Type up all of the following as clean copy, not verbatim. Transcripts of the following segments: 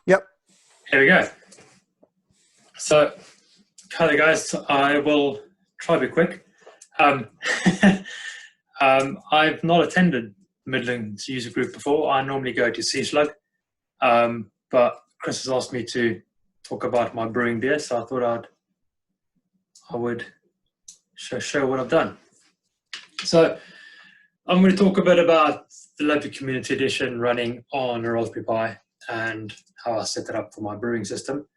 Yep. Here we go. So, hi guys, I will try to be quick. I've not attended Midlands user group before. I normally go to CSlug, but Chris has asked me to talk about my brewing beer, so I thought I would show what I've done. So I'm going to talk a bit about the LabVIEW Community Edition running on a Raspberry Pi and how I set it up for my brewing system.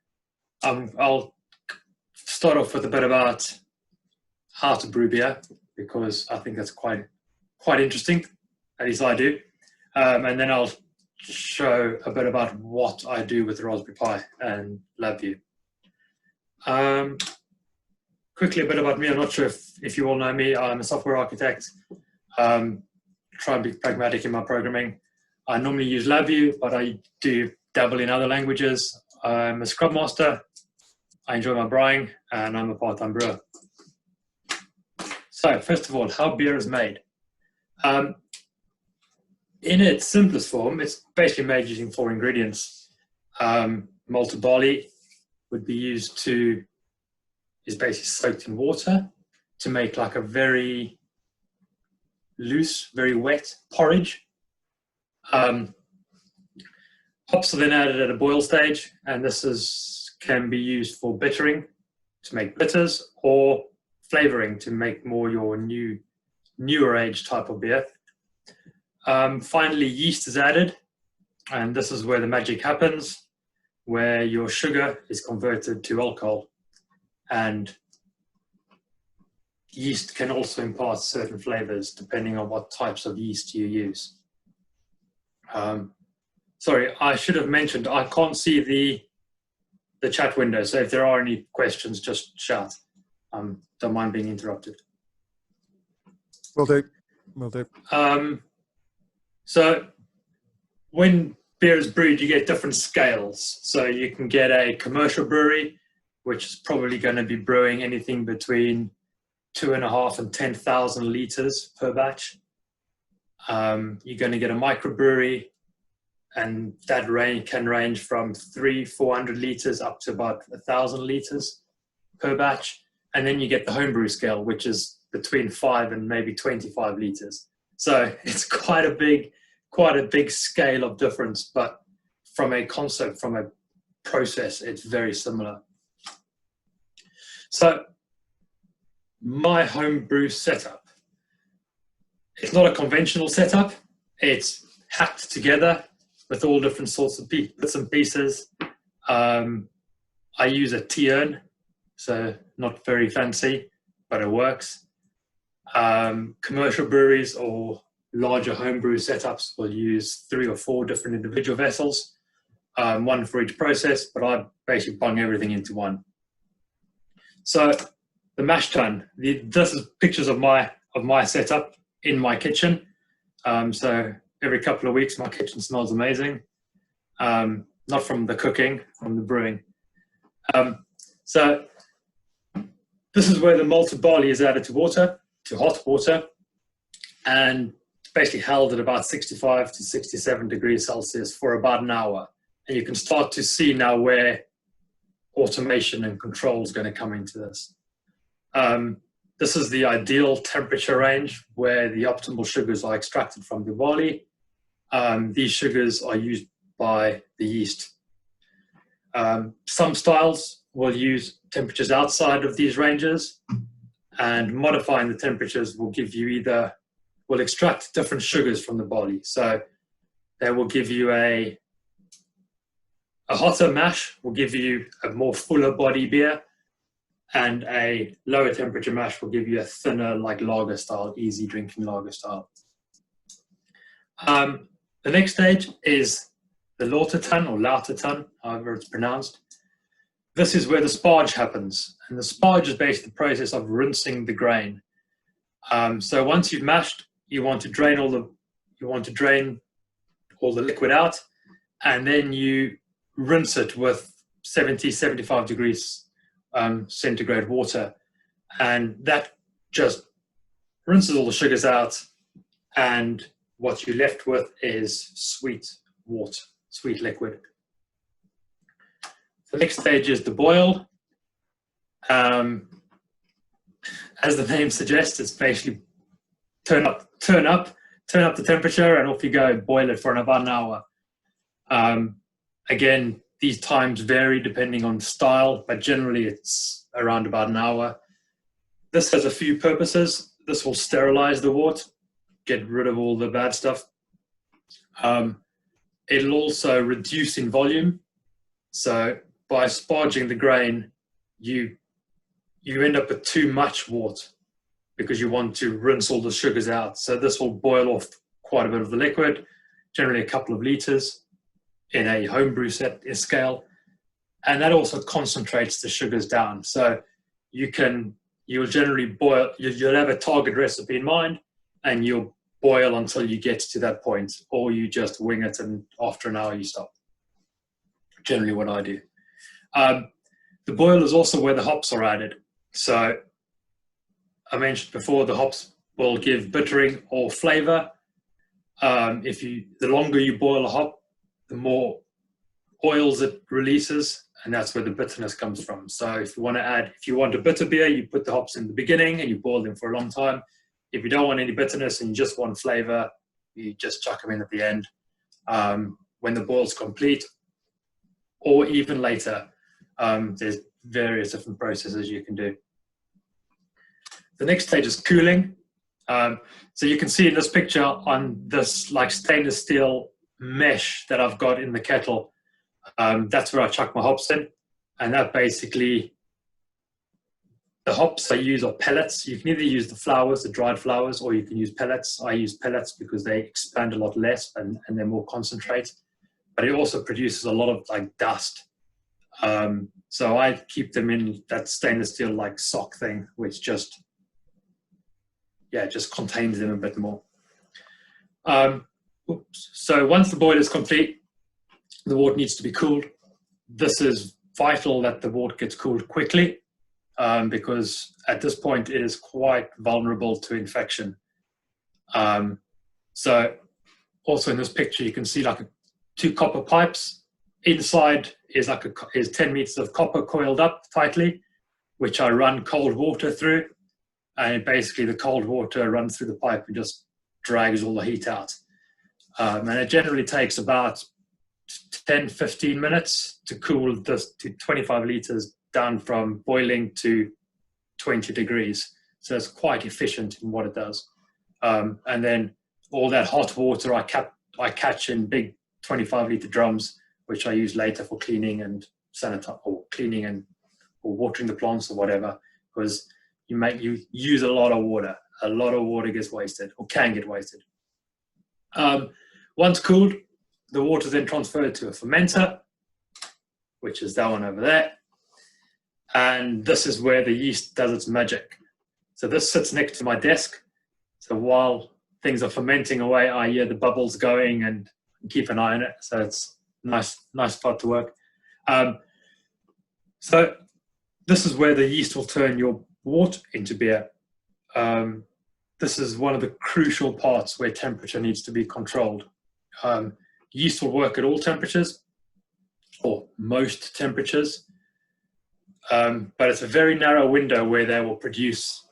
I'll start off with a bit about how to brew beer, because I think that's quite interesting, at least I do. And then I'll show a bit about what I do with the Raspberry Pi and LabVIEW. Quickly, a bit about me. I'm not sure if you all know me. I'm a software architect. Try and be pragmatic in my programming. I normally use LabVIEW, but I do dabble in other languages. I'm a Scrum Master. I enjoy my brewing, and I'm a part-time brewer. So, first of all, how beer is made. In its simplest form, it's basically made using 4 ingredients. Malted barley would be used is basically soaked in water to make like a very loose, very wet porridge. Hops are then added at a boil stage, and this can be used for bittering to make bitters, or flavoring to make more your newer age type of beer. Finally, yeast is added, and this is where the magic happens, where your sugar is converted to alcohol, and yeast can also impart certain flavors depending on what types of yeast you use. Sorry, I should have mentioned I can't see the chat window, so if there are any questions, just shout. Don't mind being interrupted. Will do. Will do. So when beer is brewed, you get different scales. So you can get a commercial brewery, which is probably going to be brewing anything between 2.5 and 10,000 liters per batch. You're going to get a microbrewery, and that can range from 300-400 liters up to about 1,000 liters per batch. And then you get the homebrew scale, which is between 5 and maybe 25 liters. So it's quite a big scale of difference, but from a concept, from a process, it's very similar. So my homebrew setup, it's not a conventional setup. It's hacked together with all different sorts of bits and pieces. I use a T-urn, so not very fancy, but it works. Commercial breweries or larger homebrew setups will use 3 or 4 different individual vessels, one for each process, but I basically bung everything into one. So the mash tun, this is pictures of my setup in my kitchen. So every couple of weeks, my kitchen smells amazing. Not from the cooking, from the brewing. So this is where the malted barley is added to water, to hot water, and basically held at about 65 to 67 degrees Celsius for about an hour. And you can start to see now where automation and control is going to come into this. This is the ideal temperature range where the optimal sugars are extracted from the barley. These sugars are used by the yeast. Some styles will use temperatures outside of these ranges, and modifying the temperatures will give you will extract different sugars from the barley. So they will give you a hotter mash will give you a more fuller body beer, and a lower temperature mash will give you a thinner, like lager style, easy drinking lager style. The next stage is the lauter tun, or lauter tun, however it's pronounced. This is where the sparge happens, and the sparge is basically the process of rinsing the grain. So once you've mashed, you want to drain all the liquid out, and then you rinse it with 70-75 degrees centigrade water, and that just rinses all the sugars out, and what you're left with is sweet water, sweet liquid. The next stage is the boil. As the name suggests, it's basically turn up the temperature, and off you go, boil it for about an hour. Again, these times vary depending on style, but generally it's around about an hour. This has a few purposes. This will sterilize the wort, get rid of all the bad stuff. It'll also reduce in volume. So by sparging the grain, you end up with too much wort because you want to rinse all the sugars out. So this will boil off quite a bit of the liquid, generally a couple of liters in a homebrew scale. And that also concentrates the sugars down. So you'll generally boil, you'll have a target recipe in mind, and you'll boil until you get to that point, or you just wing it and after an hour you stop. Generally what I do. The boil is also where the hops are added. So I mentioned before, the hops will give bittering or flavor. The longer you boil a hop, the more oils it releases, and that's where the bitterness comes from. So if you want a bitter beer, you put the hops in the beginning and you boil them for a long time. If you don't want any bitterness and you just want flavor, you just chuck them in at the end when the boil's complete, or even later. There's various different processes you can do. The next stage is cooling. So you can see in this picture on this like stainless steel mesh that I've got in the kettle, that's where I chuck my hops in. And that basically, the hops I use are pellets. You can either use the flowers, the dried flowers, or you can use pellets. I use pellets because they expand a lot less and they're more concentrate. But it also produces a lot of like dust. So I keep them in that stainless steel like sock thing, which just contains them a bit more. So once the boil is complete, the wort needs to be cooled. This is vital that the wort gets cooled quickly, because at this point it is quite vulnerable to infection. So also in this picture you can see like two copper pipes. Inside is 10 meters of copper coiled up tightly, which I run cold water through, and basically the cold water runs through the pipe and just drags all the heat out. And it generally takes about 10-15 minutes to cool this to 25 liters down from boiling to 20 degrees. So it's quite efficient in what it does. And then all that hot water I catch in big 25-liter drums, which I use later for cleaning and or watering the plants or whatever, because you use a lot of water. A lot of water gets wasted or can get wasted. Once cooled, the water is then transferred to a fermenter, which is that one over there. And this is where the yeast does its magic. So this sits next to my desk. So while things are fermenting away, I hear the bubbles going and keep an eye on it. So it's nice spot to work. So this is where the yeast will turn your wort into beer. This is one of the crucial parts where temperature needs to be controlled. Yeast will work at all temperatures, or most temperatures, but it's a very narrow window where they will produce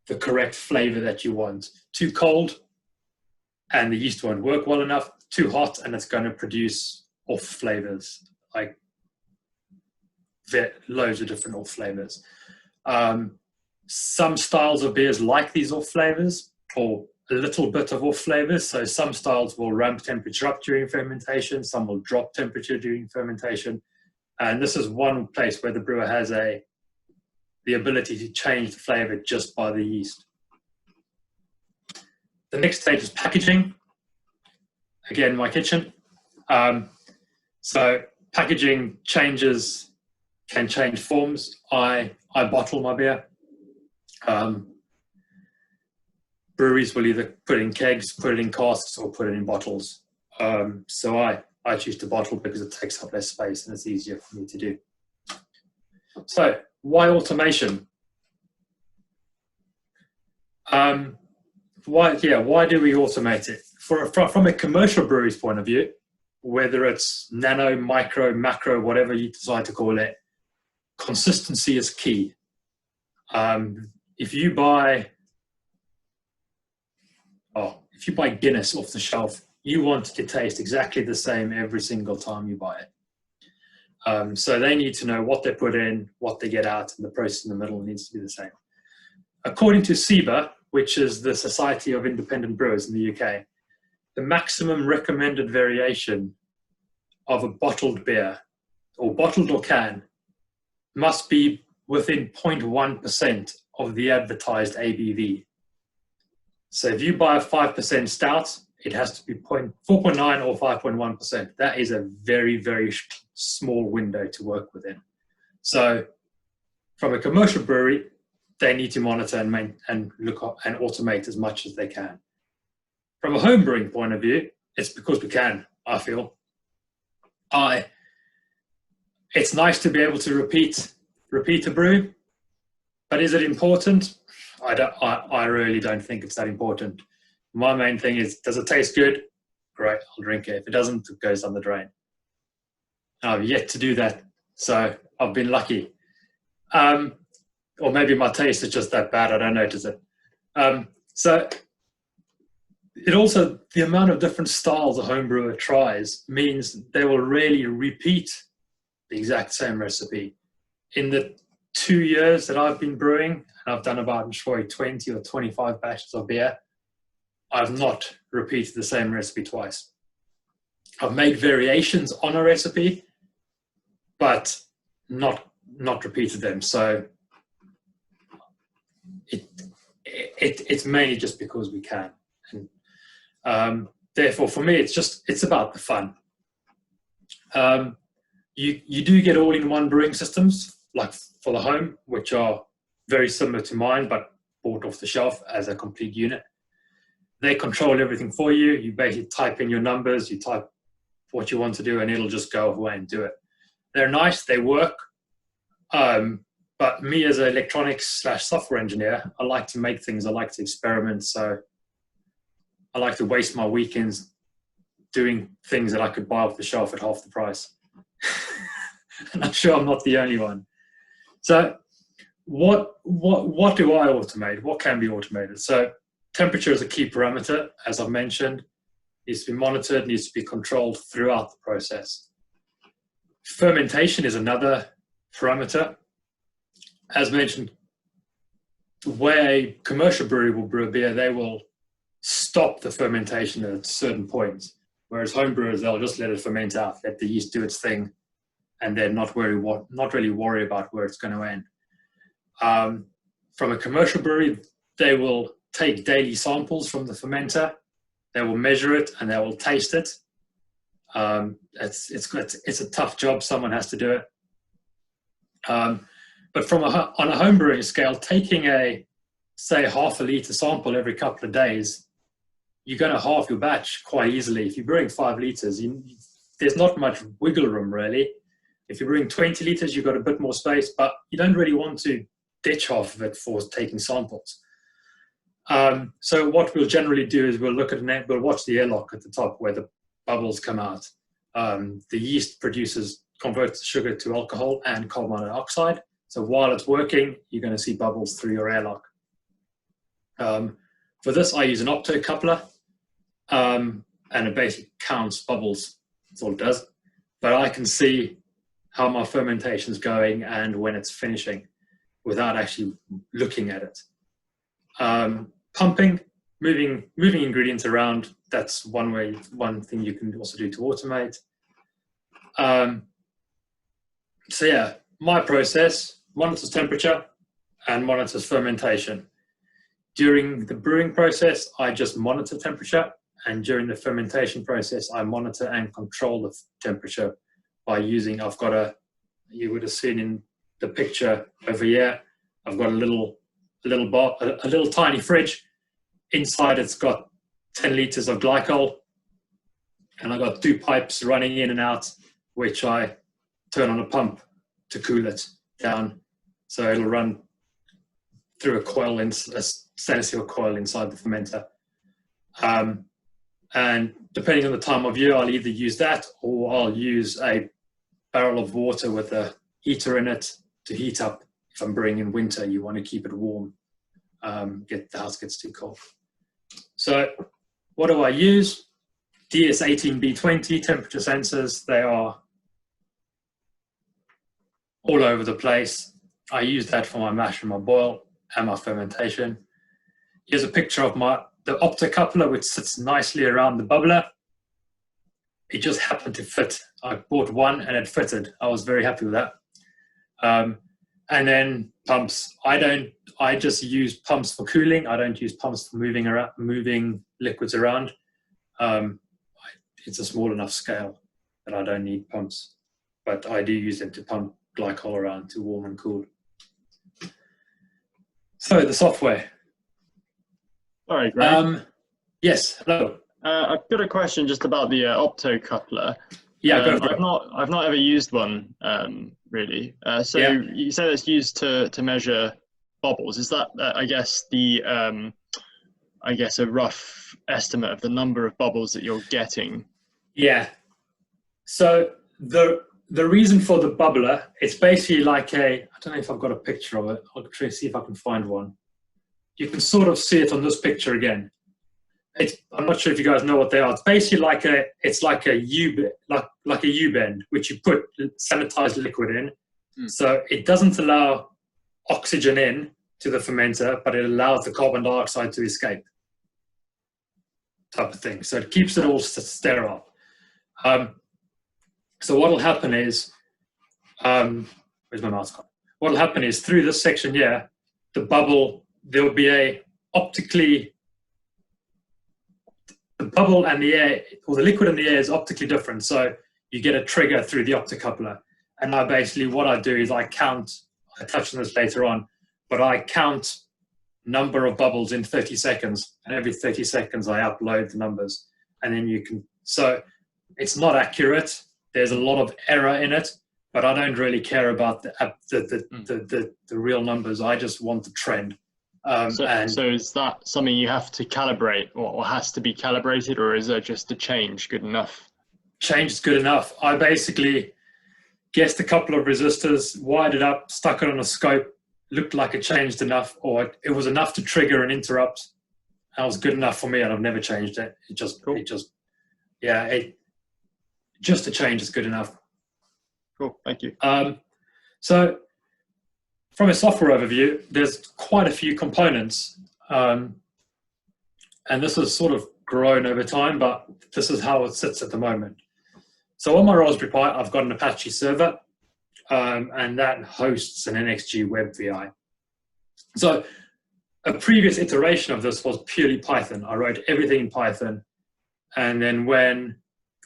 the correct flavor that you want. Too cold, and the yeast won't work well enough. Too hot, and it's going to produce off flavors, like loads of different off flavors. Some styles of beers like these off flavors, or a little bit of off flavors. So some styles will ramp temperature up during fermentation, some will drop temperature during fermentation. And this is one place where the brewer has the ability to change the flavor just by the yeast. The next stage is packaging. Again, my kitchen. So packaging can change forms. I bottle my beer. Breweries will either put it in kegs, put it in casks, or put it in bottles. So I choose to bottle because it takes up less space and it's easier for me to do. So why automation? Why do we automate it? From a commercial brewery's point of view, whether it's nano, micro, macro, whatever you decide to call it, consistency is key. If you buy Guinness off the shelf, you want it to taste exactly the same every single time you buy it. So they need to know what they put in, what they get out, and the process in the middle needs to be the same. According to SIBA, which is the Society of Independent Brewers in the UK, the maximum recommended variation of a bottled beer, or bottled or can, must be within 0.1% of the advertised ABV. So if you buy a 5% stout, it has to be 4.9 or 5.1%. That is a very, very small window to work within. So from a commercial brewery, they need to monitor and look up and automate as much as they can. From a home brewing point of view, it's because we can, I feel. It's nice to be able to repeat a brew, but is it important? I really don't think it's that important. My main thing is, does it taste good? Great, I'll drink it. If it doesn't, it goes down the drain. I've yet to do that, so I've been lucky. Or maybe my taste is just that bad, I don't notice it. So it also, the amount of different styles a home brewer tries means they will really repeat the exact same recipe. In the 2 years that I've been brewing, and I've done about, I'm sure, 20 or 25 batches of beer, I've not repeated the same recipe twice. I've made variations on a recipe, but not repeated them. So it's mainly just because we can. And therefore, for me, it's about the fun. You do get all-in-one brewing systems, like for the home, which are very similar to mine, but bought off the shelf as a complete unit. They control everything for you. You basically type in your numbers, you type what you want to do, and it'll just go away and do it. They're nice, they work. But me as an electronics/software engineer, I like to make things, I like to experiment. So I like to waste my weekends doing things that I could buy off the shelf at half the price. And I'm sure I'm not the only one. So what do I automate? What can be automated? So temperature is a key parameter, as I've mentioned. Needs to be monitored, needs to be controlled throughout the process. Fermentation is another parameter. As mentioned, where a commercial brewery will brew a beer, they will stop the fermentation at certain points, whereas home brewers, they'll just let it ferment out, let the yeast do its thing, and then not really worry about where it's going to end. From a commercial brewery, they will take daily samples from the fermenter, they will measure it, and they will taste it. It's a tough job, someone has to do it. But on a home brewing scale, taking say half a litre sample every couple of days, you're going to halve your batch quite easily. If you're brewing 5 litres, there's not much wiggle room really. If you're brewing 20 litres, you've got a bit more space, but you don't really want to ditch half of it for taking samples. So what we'll generally do is we'll watch the airlock at the top where the bubbles come out. The yeast converts the sugar to alcohol and carbon monoxide. So while it's working, you're going to see bubbles through your airlock. For this, I use an optocoupler, and it basically counts bubbles. That's all it does. But I can see how my fermentation is going and when it's finishing without actually looking at it. Pumping, moving ingredients around, that's one thing you can also do to automate. So yeah, my process monitors temperature and monitors fermentation. During the brewing process, I just monitor temperature, and during the fermentation process, I monitor and control the temperature by using, you would have seen in the picture over here, I've got a little tiny fridge. Inside it's got 10 litres of glycol, and I've got 2 pipes running in and out, which I turn on a pump to cool it down. So it'll run through a stainless steel coil inside the fermenter. And depending on the time of year, I'll either use that or I'll use a barrel of water with a heater in it to heat up. If I'm brewing in winter, you want to keep it warm. The house gets too cold. So what do I use? DS18B20 temperature sensors. They are all over the place. I use that for my mash and my boil and my fermentation. Here's a picture of the optocoupler, which sits nicely around the bubbler. It just happened to fit. I bought one and it fitted. I was very happy with that. And then pumps. I just use pumps for cooling. I don't use pumps for moving liquids around. It's a small enough scale that I don't need pumps, but I do use them to pump glycol around to warm and cool. So the software. Sorry, Greg. Yes, hello. I've got a question just about the optocoupler. Yeah, go for it. I've not ever used one really. So Yeah. you said it's used to measure bubbles. Is that I guess a rough estimate of the number of bubbles that you're getting? Yeah. So the reason for the bubbler, it's basically like I don't know if I've got a picture of it. I'll try to see if I can find one. You can sort of see it on this picture again. I'm not sure if you guys know what they are. It's basically like a U-bend, which you put sanitized liquid in. So it doesn't allow oxygen in to the fermenter, but it allows the carbon dioxide to escape, type of thing. So it keeps it all sterile. So what will happen is, where's my mouse gone? What will happen is through this section here, the bubble, there will be the bubble and the air, or the liquid and the air is optically different. So you get a trigger through the optocoupler. And now basically what I do is I touch on this later on, but I count number of bubbles in 30 seconds. And every 30 seconds I upload the numbers. And then so it's not accurate. There's a lot of error in it, but I don't really care about the real numbers. I just want the trend. So is that something you have to calibrate or has to be calibrated, or is there just a change good enough? Change is good enough. I basically guessed a couple of resistors, wired it up, stuck it on a scope, looked like it changed enough, or it was enough to trigger an interrupt. That was good enough for me, and I've never changed it. Just a change is good enough. Cool, thank you. So from a software overview, there's quite a few components, and this has sort of grown over time, but this is how it sits at the moment. So on my Raspberry Pi, I've got an Apache server, and that hosts an NXG WebVI. So a previous iteration of this was purely Python. I wrote everything in Python, and then when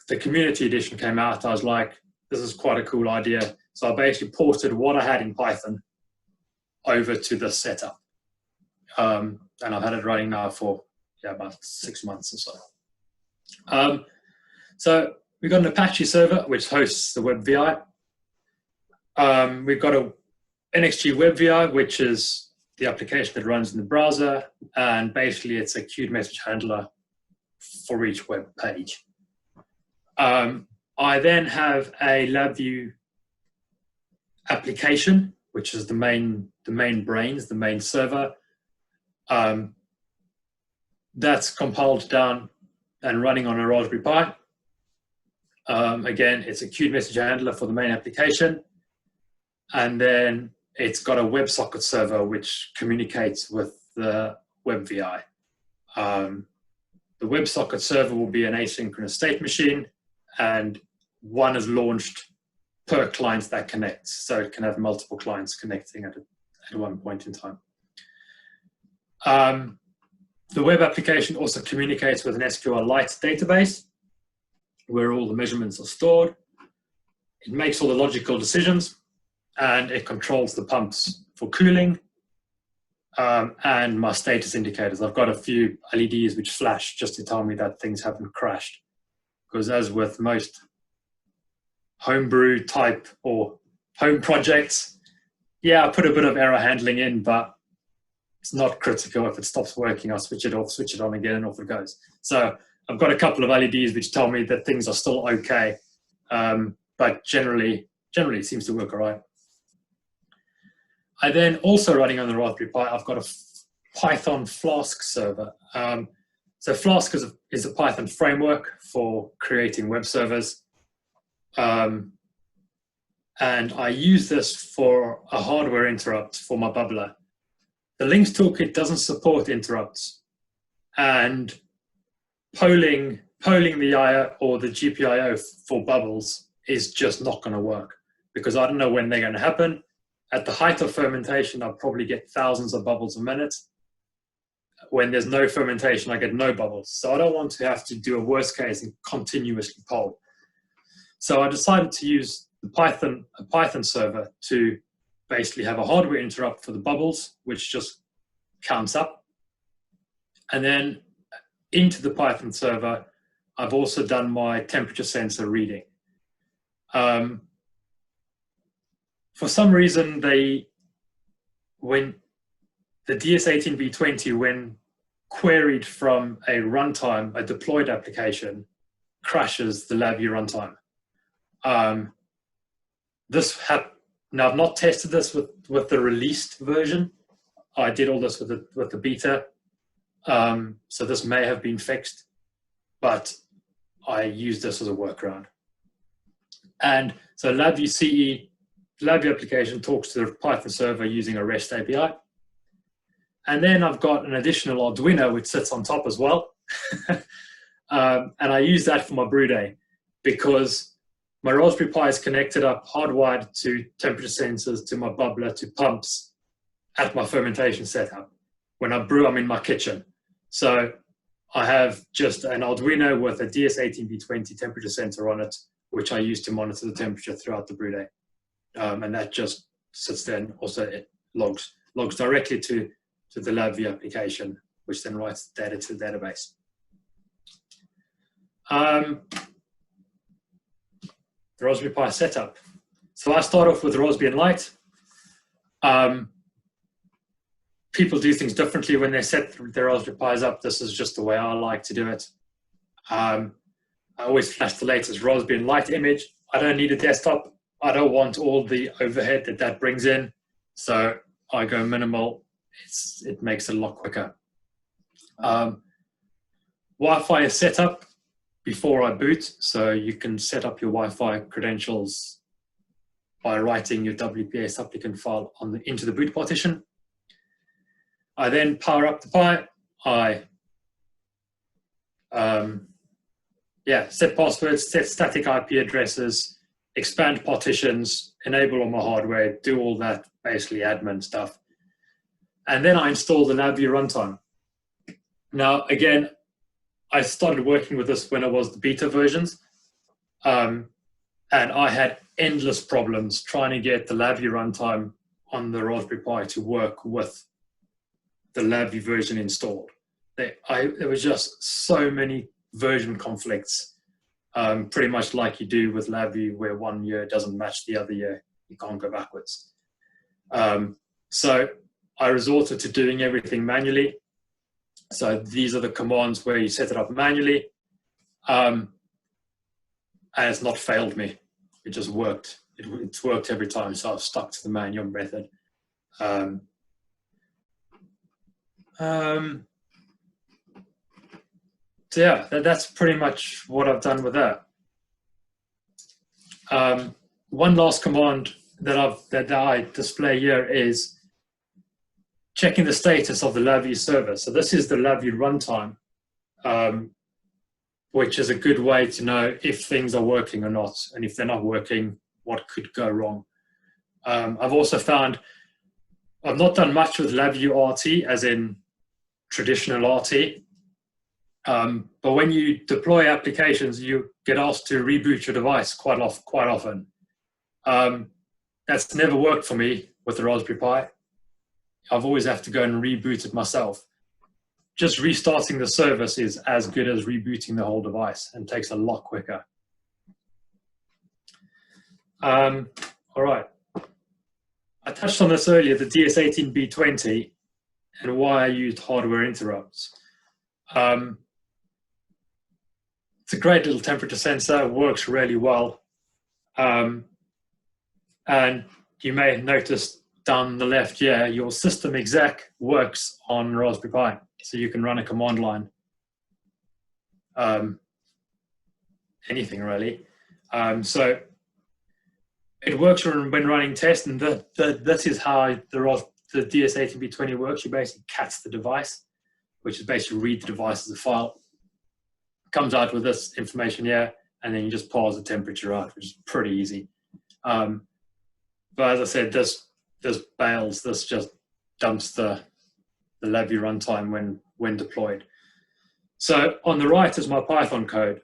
the Community Edition came out, I was like, this is quite a cool idea. So I basically ported what I had in Python over to the setup. And I've had it running now for about 6 months or so. So we've got an Apache server, which hosts the WebVI. We've got a NXG WebVI, which is the application that runs in the browser. And basically, it's a queued message handler for each web page. I then have a LabVIEW application, which is the main brains, the main server. That's compiled down and running on a Raspberry Pi. Again, it's a queued message handler for the main application. And then it's got a WebSocket server, which communicates with the WebVI. The WebSocket server will be an asynchronous state machine, and one is launched per client that connects. So it can have multiple clients connecting at one point in time. The web application also communicates with an SQLite database where all the measurements are stored. It makes all the logical decisions, and it controls the pumps for cooling and my status indicators. I've got a few LEDs which flash just to tell me that things haven't crashed. Because as with most homebrew type or home projects, I put a bit of error handling in, but it's not critical. If it stops working, I'll switch it off, switch it on again, and off it goes. So I've got a couple of LEDs which tell me that things are still okay, but generally it seems to work all right. I then also running on the Raspberry Pi, I've got a Python Flask server. So Flask is a Python framework for creating web servers. And I use this for a hardware interrupt for my bubbler. The Linux toolkit doesn't support interrupts, and polling the IO or the GPIO for bubbles is just not going to work, because I don't know when they're going to happen. At the height of fermentation, I'll probably get thousands of bubbles a minute. When there's no fermentation, I get no bubbles. So I don't want to have to do a worst case and continuously poll. So I decided to use a Python server to basically have a hardware interrupt for the bubbles, which just counts up. And then into the Python server, I've also done my temperature sensor reading. For some reason, when the DS18B20, when queried from a runtime, a deployed application, crashes the LabVIEW runtime. Now, I've not tested this with the released version. I did all this with the beta. So this may have been fixed, but I use this as a workaround. And so LabVIEW CE, LabVIEW application, talks to the Python server using a REST API. And then I've got an additional Arduino which sits on top as well. And I use that for my brew day, because my Raspberry Pi is connected up, hardwired to temperature sensors, to my bubbler, to pumps at my fermentation setup. When I brew, I'm in my kitchen. So I have just an Arduino with a DS18B20 temperature sensor on it, which I use to monitor the temperature throughout the brew day. And that just sits there, and also it logs directly to the LabVIEW application, which then writes the data to the database. The Raspberry Pi setup. So I start off with the Raspbian Lite. People do things differently when they set their Raspberry Pis up. This is just the way I like to do it. I always flash the latest Raspbian Lite image. I don't need a desktop. I don't want all the overhead that brings in. So I go minimal. It makes it a lot quicker. Wi-Fi is set up before I boot. So you can set up your Wi-Fi credentials by writing your WPA supplicant file into the boot partition. I then power up the Pi. I set passwords, set static IP addresses, expand partitions, enable all my hardware, do all that basically admin stuff. And then I install the LabVIEW runtime. Now, again, I started working with this when it was the beta versions. And I had endless problems trying to get the LabVIEW runtime on the Raspberry Pi to work with the LabVIEW version installed. There was just so many version conflicts, pretty much like you do with LabVIEW, where one year doesn't match the other year. You can't go backwards. So I resorted to doing everything manually. So these are the commands where you set it up manually. And it's not failed me. It just worked. It's worked every time, so I've stuck to the manual method. So yeah, that's pretty much what I've done with that. One last command that I display here is checking the status of the LabVIEW server. So this is the LabVIEW runtime, which is a good way to know if things are working or not, and if they're not working, what could go wrong. I've also found I've not done much with LabVIEW RT, as in traditional RT. But when you deploy applications, you get asked to reboot your device quite often. That's never worked for me with the Raspberry Pi. I've always have to go and reboot it myself. Just restarting the service is as good as rebooting the whole device and takes a lot quicker. All right. I touched on this earlier, the DS18B20, and why I used hardware interrupts. it's a great little temperature sensor, works really well. And you may have noticed down the left here, your system exec works on Raspberry Pi. So you can run a command line. Anything really. So it works when running tests, and this is how the DS18B20 works. You basically cats the device, which is basically read the device as a file. Comes out with this information here, and then you just parse the temperature out, which is pretty easy. But as I said, this bails. This just dumps the LabVIEW runtime when deployed. So on the right is my Python code.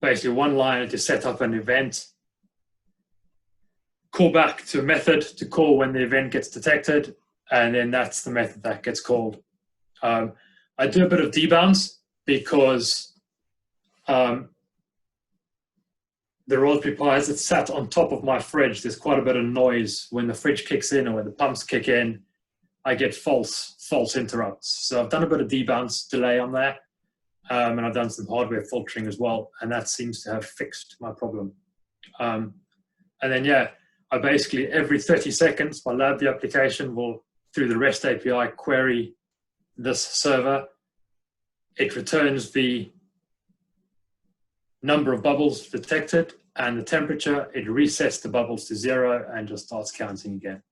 Basically one line to set up an event, call back to a method to call when the event gets detected, and then that's the method that gets called. I do a bit of debounce because the Raspberry Pi, as it's sat on top of my fridge, there's quite a bit of noise when the fridge kicks in or when the pumps kick in. I get false interrupts. So I've done a bit of debounce delay on there, and I've done some hardware filtering as well, and that seems to have fixed my problem. And then, yeah, I basically, every 30 seconds, my LabVIEW application will, through the REST API, query this server. It returns the number of bubbles detected and the temperature. It resets the bubbles to 0 and just starts counting again.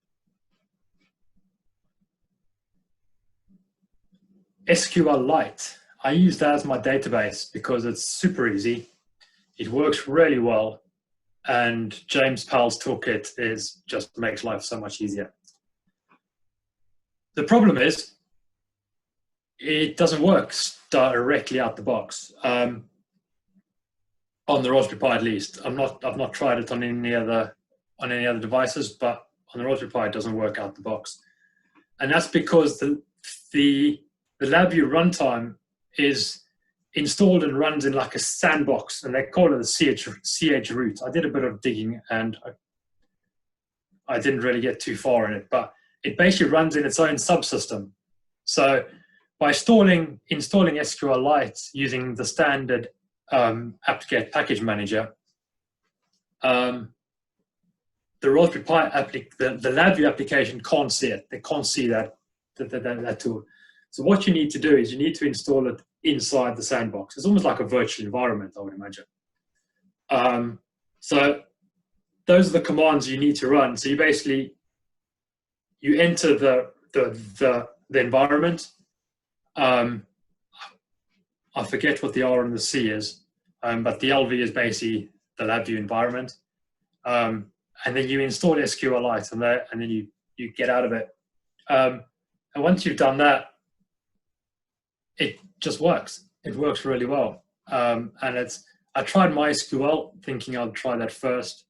SQLite, I use that as my database because it's super easy. It works really well. And James Powell's toolkit just makes life so much easier. The problem is, it doesn't work directly out the box. On the Raspberry Pi, at least. I've not tried it on any other devices, but on the Raspberry Pi, it doesn't work out the box. And that's because the LabVIEW runtime is installed and runs in like a sandbox, and they call it a CH root. I did a bit of digging, and I didn't really get too far in it, but it basically runs in its own subsystem. So by installing SQLite using the standard apt-get package manager, the Raspberry Pi the LabVIEW application can't see it. They can't see that tool. So what you need to do is you need to install it inside the sandbox. It's almost like a virtual environment, I would imagine. So those are the commands you need to run. So you basically enter the environment. I forget what the R and the C is, but the LV is basically the LabVIEW environment. And then you install SQLite on there, and then you get out of it. And once you've done that, it just works. It works really well. And I tried MySQL thinking I'd try that first,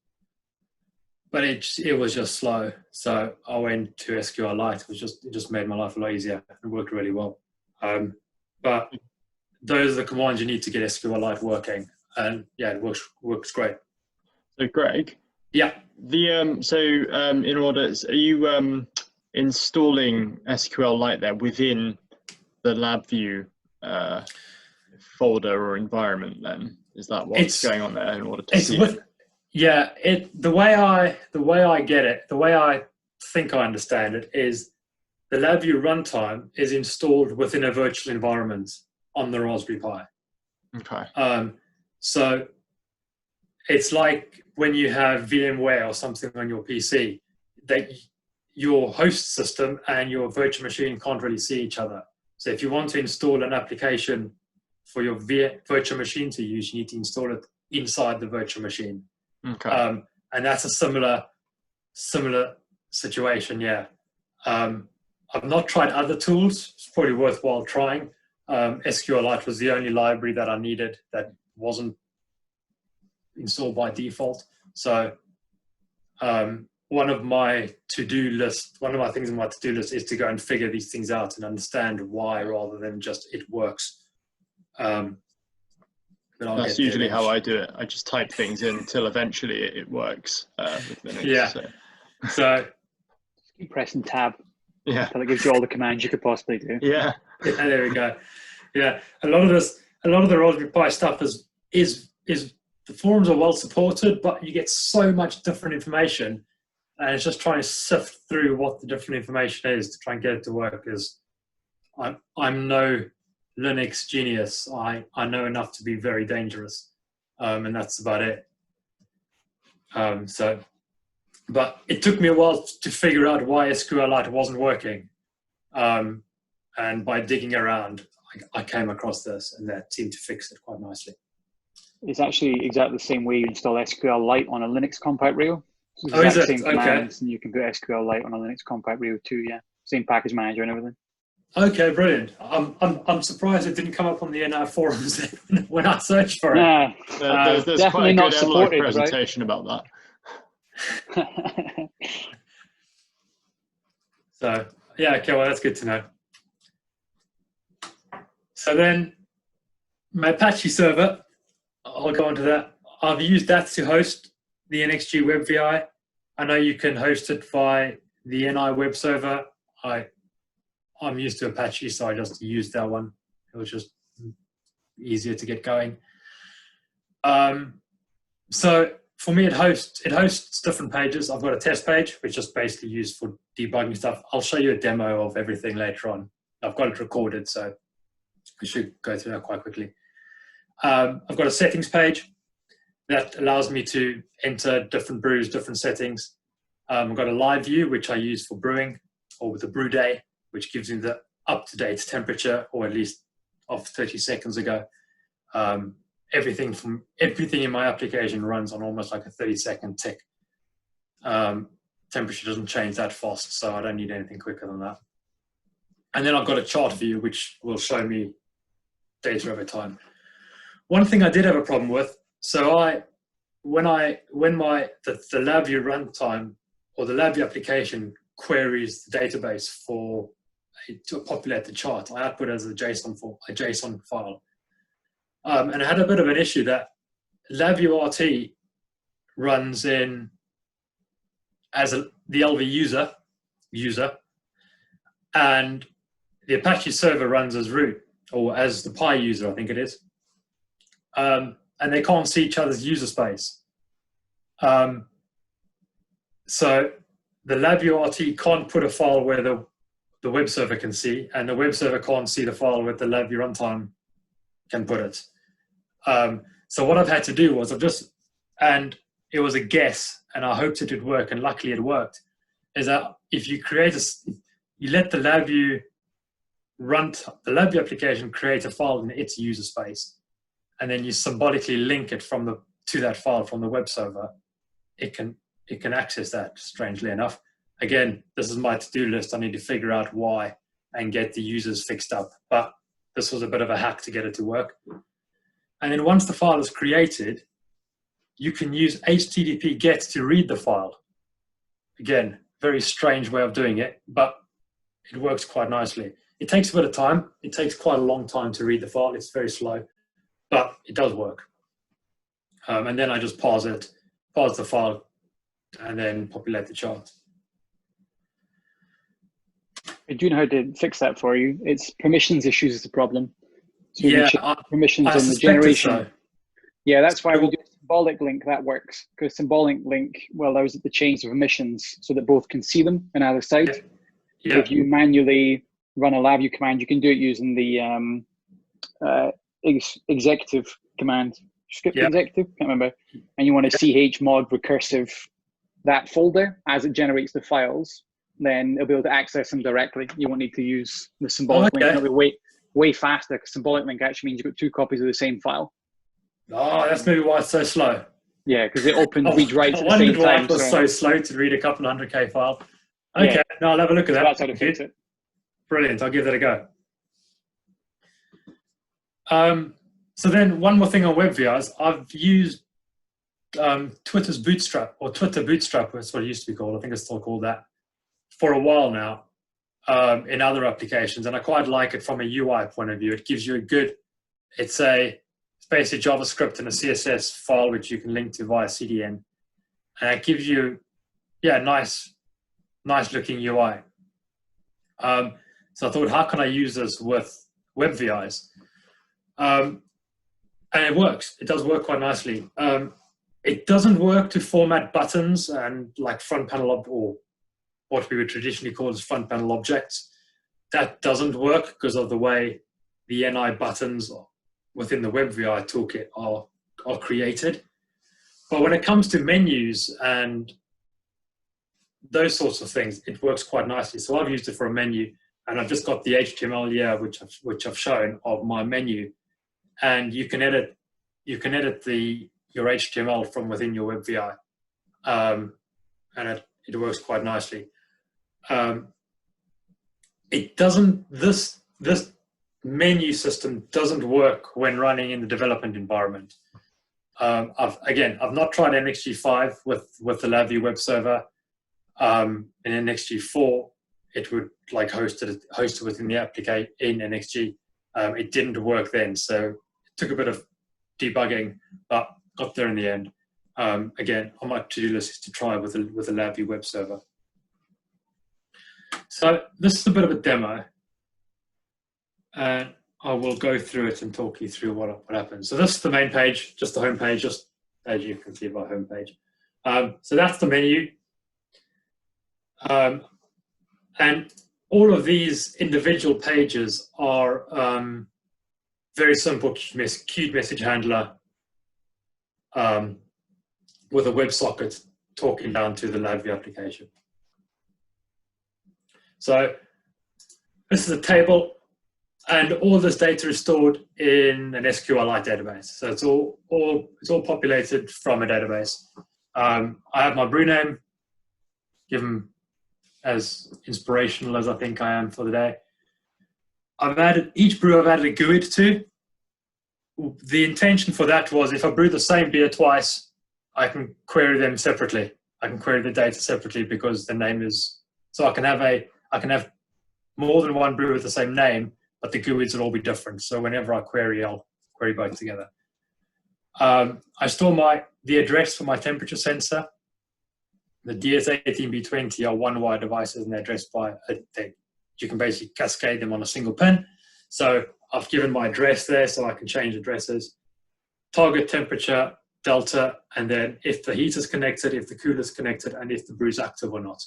but it was just slow. So I went to SQLite. It just made my life a lot easier. It worked really well. But those are the commands you need to get SQLite working. And yeah, it works great. So Greg? Yeah. In order, are you installing SQLite there within the LabVIEW folder or environment then? Is that what's going on there in order to see it? Yeah, the way I get it, the way I think I understand it is the LabVIEW runtime is installed within a virtual environment on the Raspberry Pi. Okay. So it's like when you have VMware or something on your PC, that your host system and your virtual machine can't really see each other. So if you want to install an application for your virtual machine to use, you need to install it inside the virtual machine. Okay. And that's a similar situation, yeah. I've not tried other tools. It's probably worthwhile trying. SQLite was the only library that I needed that wasn't installed by default. So one of my things on my to-do list is to go and figure these things out and understand why, rather than just it works. That's usually how I do it. I just type things in until eventually it works with Linux. Yeah. So keep pressing tab. Yeah. Until it gives you all the commands you could possibly do. Yeah. Yeah, there we go. Yeah, a lot of a lot of the Raspberry Pi stuff is the forums are well supported, but you get so much different information, and it's just trying to sift through what the different information is to try and get it to work. Because I'm no Linux genius. I know enough to be very dangerous, and that's about it. But it took me a while to figure out why SQLite wasn't working, and by digging around, I came across this, and that seemed to fix it quite nicely. It's actually exactly the same way you install SQLite on a Linux compact rail. So Oh, is it? same Okay. commands, and you can put SQLite on a Linux compact rail too. Yeah, same package manager and everything. Okay, brilliant. I'm surprised it didn't come up on the NR forums when I searched for it. Yeah, There's definitely quite a not good supported, right? presentation about that. So yeah, okay, well that's good to know. So then my Apache server, I'll go on to that. I've used that to host the NXG WebVI. I know you can host it by the NI web server. I'm used to Apache, so I just used that one. It was just easier to get going. So for me, it hosts different pages. I've got a test page, which is basically used for debugging stuff. I'll show you a demo of everything later on. I've got it recorded, so we should go through that quite quickly. I've got a settings page that allows me to enter different brews, different settings. I've got a LabVIEW, which I use for brewing, or with the brew day, which gives me the up-to-date temperature, or at least of 30 seconds ago. Everything in my application runs on almost like a 30-second tick. Temperature doesn't change that fast, so I don't need anything quicker than that. And then I've got a chart view, which will show me data over time. One thing I did have a problem with, so when the LabVIEW runtime or the LabVIEW application queries the database to populate the chart, I output it as a JSON file. And I had a bit of an issue that LabVIEW RT runs in as the LV user, and the Apache server runs as root, or as the Pi user, I think it is. And they can't see each other's user space. So the LabVIEW RT can't put a file where the web server can see, and the web server can't see the file where the LabVIEW runtime can put it. So what I've had to do was and it was a guess, and I hoped it would work, and luckily it worked, is that if you you let the LabVIEW application create a file in its user space, and then you symbolically link it to that file from the web server, it can access that, strangely enough. Again, this is my to-do list. I need to figure out why and get the users fixed up. But this was a bit of a hack to get it to work. And then once the file is created, you can use HTTP GET to read the file. Again, very strange way of doing it, but it works quite nicely. It takes a bit of time. It takes quite a long time to read the file. It's very slow, but it does work. And then I just parse the file, and then populate the chart. I do know how to fix that for you. It's permissions issues is the problem. So Yeah, permissions I on the suspected generation. so. Yeah, that's why we do a symbolic link. That works because symbolic link allows it to change the permissions so that both can see them on either side. Yeah. If you manually run a LabVIEW command, you can do it using the executive command, script executive, can't remember. And you want to chmod recursive that folder as it generates the files, then it'll be able to access them directly. You won't need to use the symbolic link. It'll be way faster because symbolic link actually means you've got two copies of the same file. Oh, that's maybe why it's so slow. Yeah, because it reads writes at the same time. I wondered why it was so slow to read a couple of 100K file. Okay, no, I'll have a look at that. That's how to fix it. Brilliant, I'll give that a go. So then one more thing on WebVIs, I've used Twitter's Bootstrap, or Twitter Bootstrap, that's what it used to be called. I think it's still called that, for a while now in other applications, and I quite like it from a UI point of view. It gives you it's basically JavaScript and a CSS file which you can link to via CDN, and it gives you nice looking UI. So I thought, how can I use this with WebVIs? And it works. It does work quite nicely. It doesn't work to format buttons and like front panel or what we would traditionally call as front panel objects. That doesn't work because of the way the NI buttons within the WebVI toolkit are created. But when it comes to menus and those sorts of things, it works quite nicely. So I've used it for a menu, and I've just got the HTML here, which I've shown of my menu, and you can edit your HTML from within your WebVI, and it works quite nicely. It doesn't. This menu system doesn't work when running in the development environment. I've not tried NXG5 with the LabVIEW web server. In NXG4, it would like host it within the application in NXG. It didn't work then, so it took a bit of debugging, but got there in the end. Again, on my to-do list is to try with the LabVIEW web server. So this is a bit of a demo, and I will go through it and talk you through what happens. So this is the main page, just the home page, just as you can see my home page. So that's the menu. And all of these individual pages are very simple queued message handler with a WebSocket talking down to the LabVIEW application. So this is a table, and all this data is stored in an SQLite database. So it's all populated from a database. I have my brew name, given as inspirational as I think I am for the day. I've added each brew. I've added a GUID to. The intention for that was if I brew the same beer twice, I can query them separately. I can query the data separately because the name is. So I can have more than one brew with the same name, but the GUIDs will all be different. So whenever I query, I'll query both together. I store the address for my temperature sensor. The DS18B20 are one-wire devices, and they're addressed by you can basically cascade them on a single pin. So I've given my address there, so I can change addresses. Target temperature, delta, and then if the heater's connected, if the cooler's connected, and if the brew's active or not.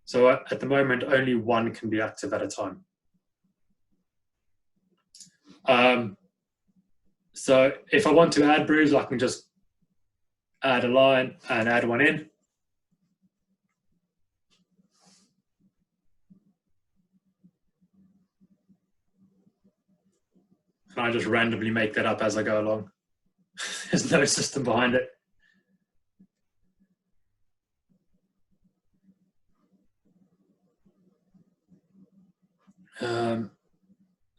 So at the moment, only one can be active at a time. So if I want to add brews, I can just add a line and add one in. And I just randomly make that up as I go along. There's no system behind it.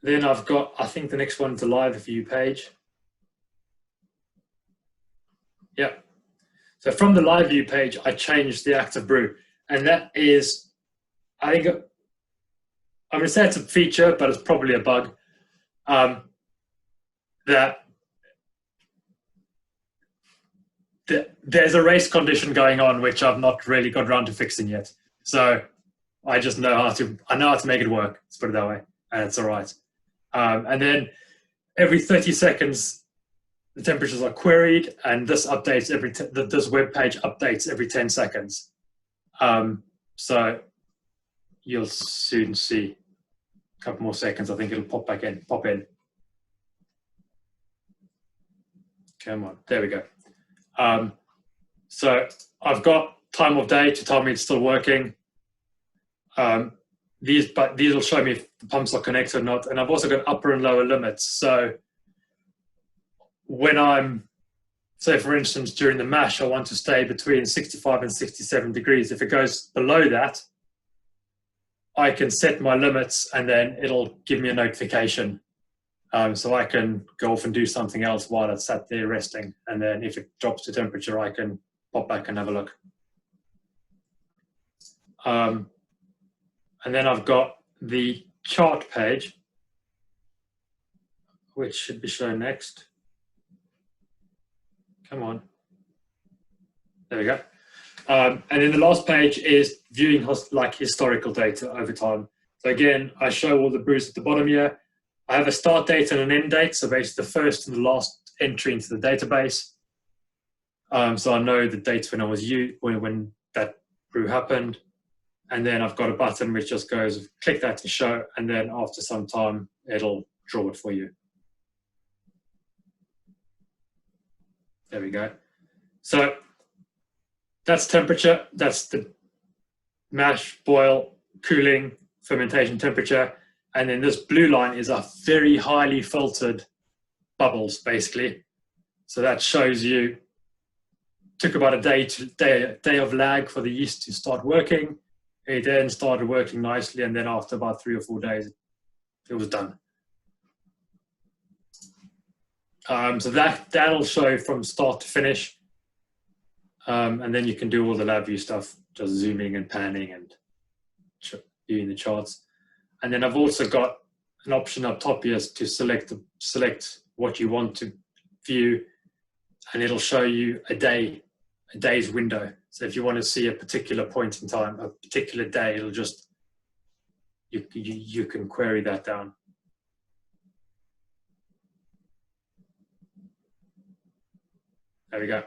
Then I've got, I think the next one's the LabVIEW page. Yeah. So from the LabVIEW page, I changed the active brew. And that is, I think, I'm going to say it's a feature, but it's probably a bug. There's a race condition going on, which I've not really got around to fixing yet. So I just know how to make it work. Let's put it that way, and it's all right. And then every 30 seconds, the temperatures are queried, and this updates this web page updates every 10 seconds. So you'll soon see a couple more seconds. I think it'll pop in. Come on, there we go. So I've got time of day to tell me it's still working. These will show me if the pumps are connected or not. And I've also got upper and lower limits. So when I'm, say for instance, during the mash, I want to stay between 65 and 67 degrees. If it goes below that, I can set my limits and then it'll give me a notification. So I can go off and do something else while it's sat there resting. And then if it drops to temperature, I can pop back and have a look. And then I've got the chart page, which should be shown next. Come on. There we go. And then the last page is viewing like historical data over time. So again, I show all the brews at the bottom here. I have a start date and an end date. So basically the first and the last entry into the database. So I know the date when I was when that brew happened. And then I've got a button which just goes, click that to show, and then after some time, it'll draw it for you. There we go. So that's temperature. That's the mash, boil, cooling, fermentation temperature. And then this blue line is a very highly filtered bubbles, basically. So that shows you, took about a day of lag for the yeast to start working. It then started working nicely, and then after about 3 or 4 days, it was done. So that'll show from start to finish. And then you can do all the LabVIEW stuff, just zooming and panning and viewing the charts. And then I've also got an option up top here to select what you want to view, and it'll show you a day's window. So if you want to see a particular point in time, a particular day, it'll just, you can query that down. There we go.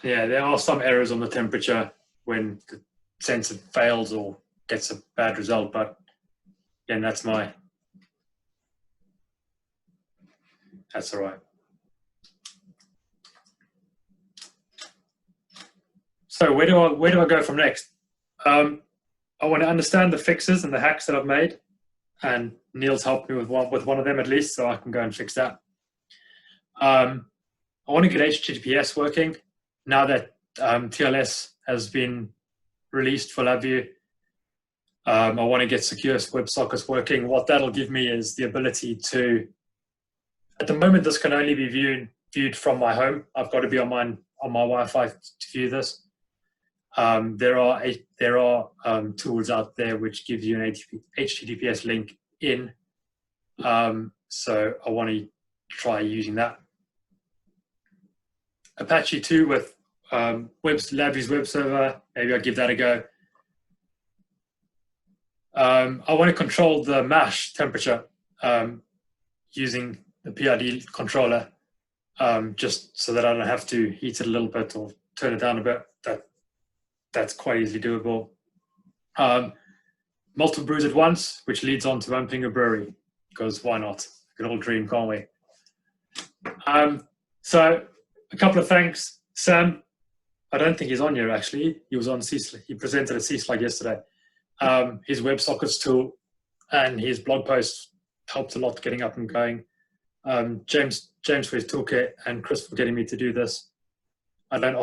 Yeah, there are some errors on the temperature when the sensor fails or gets a bad result, but again, that's all right. So where do I go from next? I want to understand the fixes and the hacks that I've made, and Neil's helped me with one of them at least, so I can go and fix that. I want to get HTTPS working now that TLS has been released for LabVIEW. I want to get secure WebSockets working. What that'll give me is the ability to, at the moment, this can only be viewed from my home. I've got to be on my Wi-Fi to view this. There are tools out there which give you an HTTPS link in. So I want to try using that. Apache 2 with LabVIEW's web server, maybe I'll give that a go. I want to control the mash temperature using the PID controller, just so that I don't have to heat it a little bit or turn it down a bit. That's quite easily doable. Multiple brews at once, which leads on to opening a brewery, because why not? We can all dream, can't we? So a couple of thanks. Sam, I don't think he's on here actually. He was on CSLAG. He presented at CSLAG yesterday. His WebSockets tool and his blog posts helped a lot getting up and going. James for his toolkit, and Chris for getting me to do this. I don't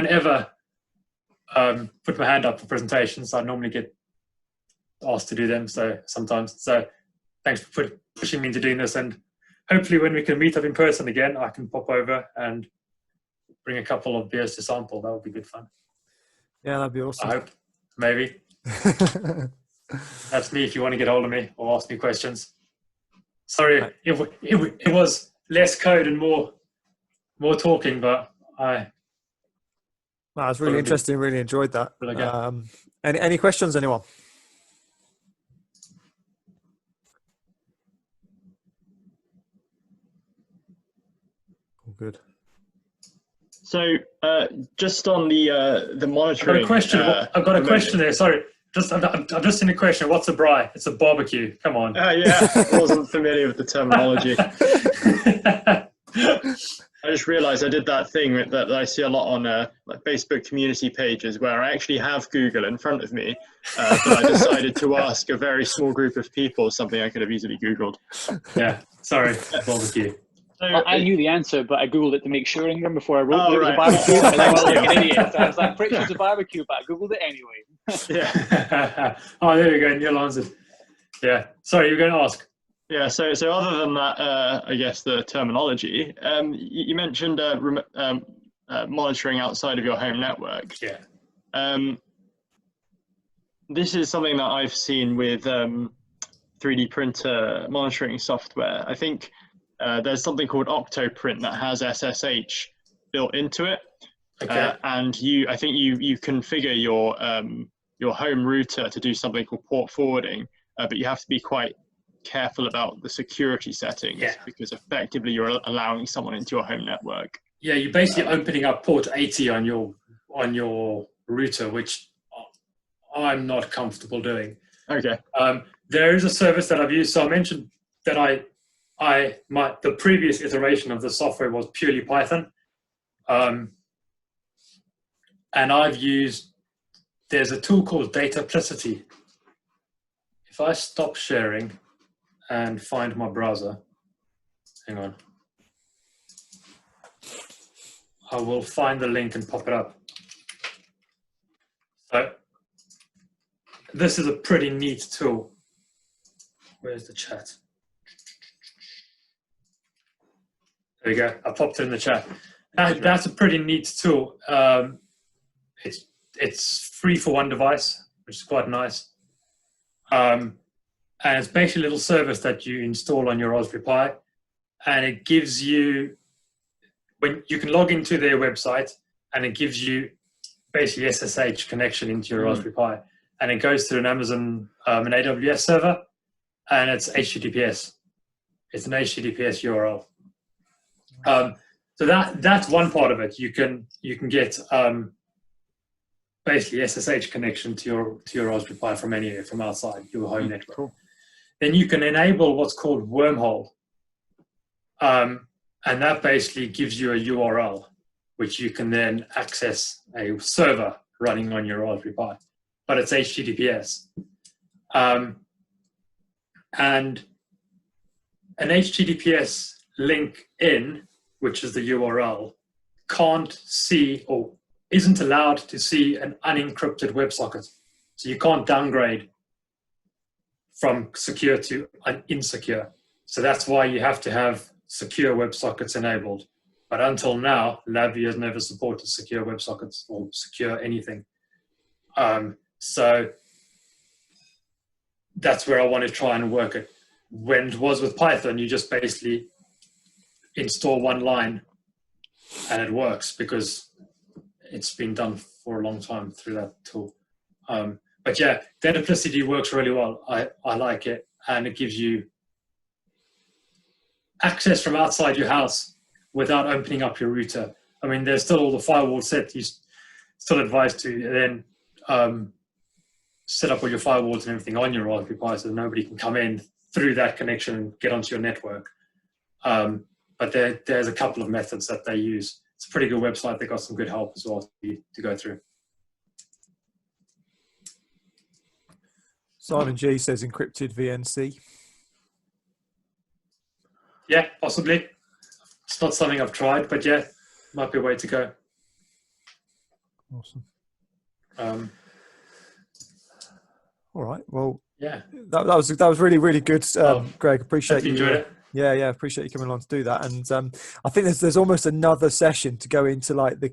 ever put my hand up for presentations. I normally get asked to do them, so sometimes. So thanks for pushing me into doing this, and hopefully when we can meet up in person again, I can pop over and bring a couple of beers to sample. That would be good fun. Yeah, that'd be awesome. I hope. Maybe. That's me if you want to get hold of me or ask me questions. Sorry, it was less code and more talking, but No, it was really interesting. Really enjoyed that. Any questions, anyone? All good. So just on the monitoring. I've got a question there. Sorry, I've just seen a question. What's a braai? It's a barbecue. Come on. Yeah, I wasn't familiar with the terminology. I just realized I did that thing that I see a lot on like Facebook community pages where I actually have Google in front of me, but I decided to ask a very small group of people something I could have easily Googled. Yeah, sorry, barbecue. So, I knew the answer, but I Googled it to make sure, Ingram, before I wrote it was a barbecue. And I was like an idiot. So I was like, pretty sure it's a barbecue, but I Googled it anyway. Yeah. Oh, there you go. Neil answered. Yeah. Sorry, you were going to ask. Yeah. So other than that, I guess the terminology. You mentioned monitoring outside of your home network. Yeah. This is something that I've seen with 3D printer monitoring software. I think there's something called Octoprint that has SSH built into it. Okay. And I think you configure your home router to do something called port forwarding, but you have to be quite careful about the security settings, because effectively you're allowing someone into your home network. Yeah, you're basically opening up port 80 on your router, which I'm not comfortable doing. Okay. There is a service that I've used. So I mentioned that the previous iteration of the software was purely Python. And there's a tool called Dataplicity. If I stop sharing and find my browser, hang on. I will find the link and pop it up. So this is a pretty neat tool. Where's the chat? There you go. I popped it in the chat. That's a pretty neat tool. It's free for one device, which is quite nice. And it's basically a little service that you install on your Raspberry Pi, and it gives you, when you can log into their website, and it gives you basically SSH connection into your Raspberry Pi, and it goes through an Amazon, an AWS server, and it's HTTPS. It's an HTTPS URL. So that's one part of it. You can get basically SSH connection to your Raspberry Pi from anywhere, from outside your home network. Cool. Then you can enable what's called Wormhole, and that basically gives you a URL which you can then access a server running on your Raspberry Pi, but it's HTTPS. And an HTTPS link in, which is the URL, can't see or isn't allowed to see an unencrypted WebSocket. So you can't downgrade from secure to insecure. So that's why you have to have secure WebSockets enabled. But until now, LabVIEW has never supported secure WebSockets or secure anything. So that's where I want to try and work it. When it was with Python, you just basically install one line and it works because it's been done for a long time through that tool. But yeah, Dataplicity works really well. I like it, and it gives you access from outside your house without opening up your router. I mean, there's still all the firewall set. You're still advised to then set up all your firewalls and everything on your Raspberry Pi so nobody can come in through that connection and get onto your network. But there's a couple of methods that they use. It's a pretty good website. They've got some good help as well to go through. Simon G says encrypted VNC. Yeah, possibly. It's not something I've tried, but yeah, might be a way to go. Awesome. All right. Well, yeah, that was really, really good, Greg. Appreciate you. Enjoyed it. Yeah, appreciate you coming along to do that. And I think there's almost another session to go into like the